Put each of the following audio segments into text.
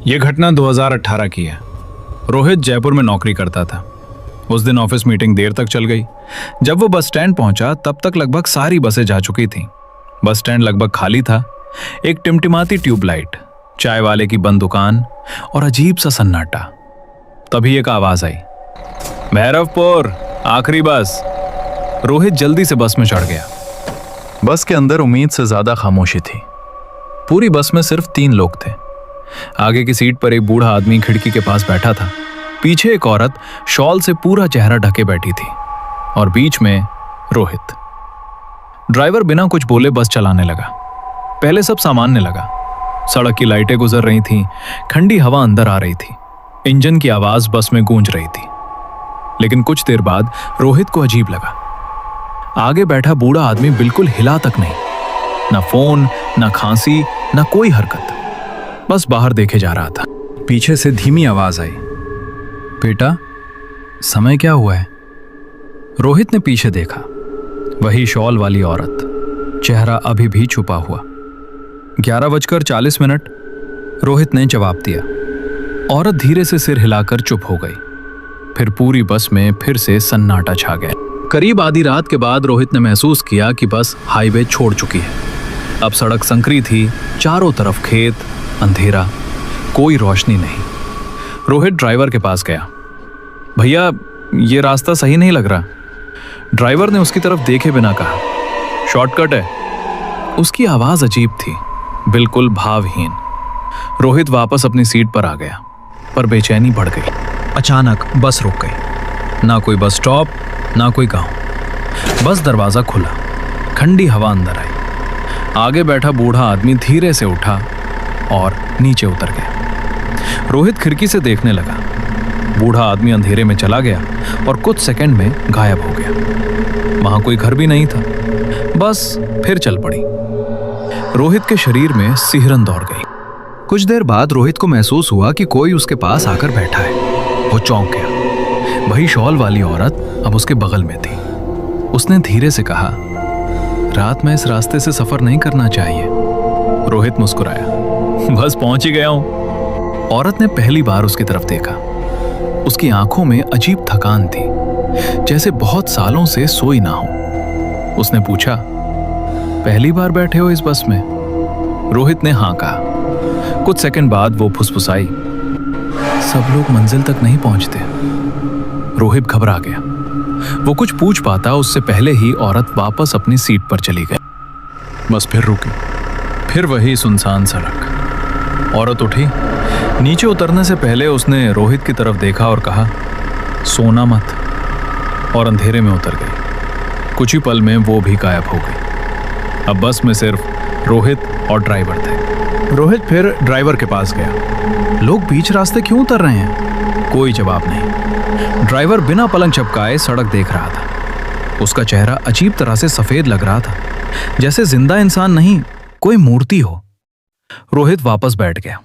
यह घटना 2018 की है। रोहित जयपुर में नौकरी करता था। उस दिन ऑफिस मीटिंग देर तक चल गई। जब वो बस स्टैंड पहुंचा तब तक लगभग सारी बसें जा चुकी थीं। बस स्टैंड लगभग खाली था। एक टिमटिमाती ट्यूबलाइट, चाय वाले की बंद दुकान और अजीब सा सन्नाटा। तभी एक आवाज आई, भैरवपुर, आखिरी बस। रोहित जल्दी से बस में चढ़ गया। बस के अंदर उम्मीद से ज्यादा खामोशी थी। पूरी बस में सिर्फ 3 लोग थे। आगे की सीट पर एक बूढ़ा आदमी खिड़की के पास बैठा था। पीछे एक औरत शॉल से पूरा चेहरा ढके बैठी थी और बीच में रोहित। ड्राइवर बिना कुछ बोले बस चलाने लगा। पहले सब सामान्य लगा। सड़क की लाइटें गुजर रही थीं, ठंडी हवा अंदर आ रही थी, इंजन की आवाज बस में गूंज रही थी। लेकिन कुछ देर बाद रोहित को अजीब लगा। आगे बैठा बूढ़ा आदमी बिल्कुल हिला तक नहीं। ना फोन, ना खांसी, ना कोई हरकत, बस बाहर देखे जा रहा था। पीछे से धीमी आवाज आई, बेटा, समय क्या हुआ है? रोहित ने पीछे देखा। वही शॉल वाली औरत, चेहरा अभी भी छुपा हुआ। 11:40। रोहित ने जवाब दिया। औरत धीरे से सिर हिलाकर चुप हो गई। फिर पूरी बस में फिर से सन्नाटा छा गया। करीब आधी रात के बाद रोहित ने महसूस किया कि बस हाईवे छोड़ चुकी है। अब सड़क संकरी थी, चारों तरफ खेत, अंधेरा, कोई रोशनी नहीं। रोहित ड्राइवर के पास गया। भैया, ये रास्ता सही नहीं लग रहा। ड्राइवर ने उसकी तरफ देखे बिना कहा, शॉर्टकट है। उसकी आवाज अजीब थी, बिल्कुल भावहीन। रोहित वापस अपनी सीट पर आ गया, पर बेचैनी बढ़ गई। अचानक बस रुक गई। ना कोई बस स्टॉप, ना कोई गांव। बस दरवाजा खुला, ठंडी हवा अंदर आई। आगे बैठा बूढ़ा आदमी धीरे से उठा और नीचे उतर गया। रोहित खिड़की से देखने लगा। बूढ़ा आदमी अंधेरे में चला गया और कुछ सेकंड में गायब हो गया। वहां कोई घर भी नहीं था। बस फिर चल पड़ी। रोहित के शरीर में सिहरन दौड़ गई। कुछ देर बाद रोहित को महसूस हुआ कि कोई उसके पास आकर बैठा है। वो चौंक गया। वही शॉल वाली औरत अब उसके बगल में थी। उसने धीरे से कहा, रात में इस रास्ते से सफर नहीं करना चाहिए। रोहित मुस्कुराया, बस पहुंच ही गया हूं। औरत ने पहली बार उसकी तरफ देखा। उसकी आंखों में अजीब थकान थी, जैसे बहुत सालों से सोई ना हो। उसने पूछा, पहली बार बैठे हो इस बस में? रोहित ने हाँ कहा। कुछ सेकंड बाद वो फुसफुसाई, सब लोग मंजिल तक नहीं पहुंचते। रोहित घबरा गया। वो कुछ पूछ पाता उससे पहले ही औरत वापस अपनी सीट पर चली गई। बस फिर रुकी। फिर वही सुनसान सड़क। औरत उठी। नीचे उतरने से पहले उसने रोहित की तरफ देखा और कहा, सोना मत, और अंधेरे में उतर गई। कुछ ही पल में वो भी गायब हो गई। अब बस में सिर्फ रोहित और ड्राइवर थे। रोहित फिर ड्राइवर के पास गया। लोग बीच रास्ते क्यों उतर रहे हैं? कोई जवाब नहीं। ड्राइवर बिना पलंग झपकाए सड़क देख रहा था। उसका चेहरा अजीब तरह से सफेद लग रहा था, जैसे जिंदा इंसान नहीं, कोई मूर्ति हो। रोहित वापस बैठ गया।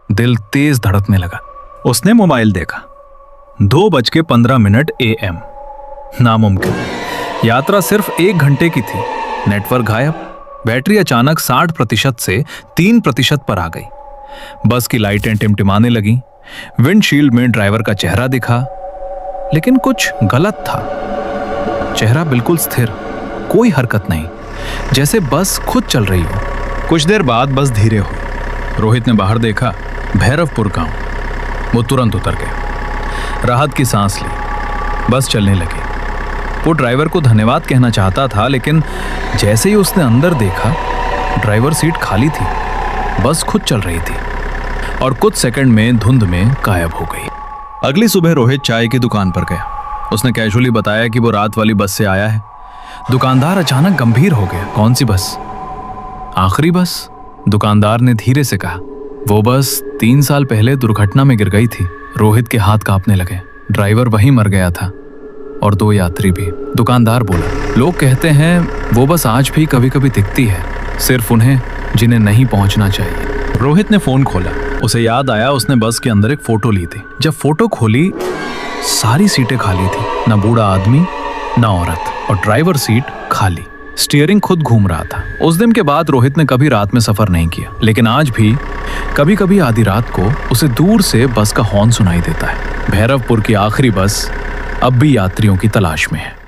दिल तेज धड़कने लगा। उसने मोबाइल देखा। 2:15 AM। नामुमकिन। यात्रा सिर्फ 1 घंटे की थी। नेटवर्क गायब। बैटरी अचानक 60% से 3% पर आ गई। बस की लाइटें टिमटिमाने लगी। विंडशील्ड में ड्राइवर का चेहरा दिखा, लेकिन कुछ गलत था। चेहरा बिल्कुल स्थिर, कोई हरकत नहीं, जैसे बस खुद चल रही हो। कुछ देर बाद बस धीरे हुई। रोहित ने बाहर देखा, भैरवपुर गांव। वो तुरंत उतर गया। राहत की सांस ली। बस चलने लगी। वो ड्राइवर को धन्यवाद कहना चाहता था, लेकिन जैसे ही उसने अंदर देखा, ड्राइवर सीट खाली थी। बस खुद चल रही थी और कुछ सेकंड में धुंध में गायब हो गई। अगली सुबह रोहित चाय की दुकान पर गया। उसने कैजुअली बताया कि वो रात वाली बस से आया है। दुकानदार अचानक गंभीर हो गया। कौन सी बस? आखिरी बस, दुकानदार ने धीरे से कहा। वो बस 3 साल पहले दुर्घटना में गिर गई थी। रोहित के हाथ कांपने लगे। ड्राइवर वहीं मर गया था और 2 यात्री भी। दुकानदार बोला, लोग कहते हैं वो बस आज भी कभी कभी दिखती है, सिर्फ उन्हें जिन्हें नहीं पहुंचना चाहिए। रोहित ने फोन खोला। उसे याद आया उसने बस के अंदर एक फोटो ली थी। जब फोटो खोली, सारी सीटें खाली थी। ना बूढ़ा आदमी, ना औरत, और ड्राइवर सीट खाली। स्टीयरिंग खुद घूम रहा था। उस दिन के बाद रोहित ने कभी रात में सफर नहीं किया, लेकिन आज भी कभी कभी आधी रात को उसे दूर से बस का हॉर्न सुनाई देता है। भैरवपुर की आखिरी बस अब भी यात्रियों की तलाश में है।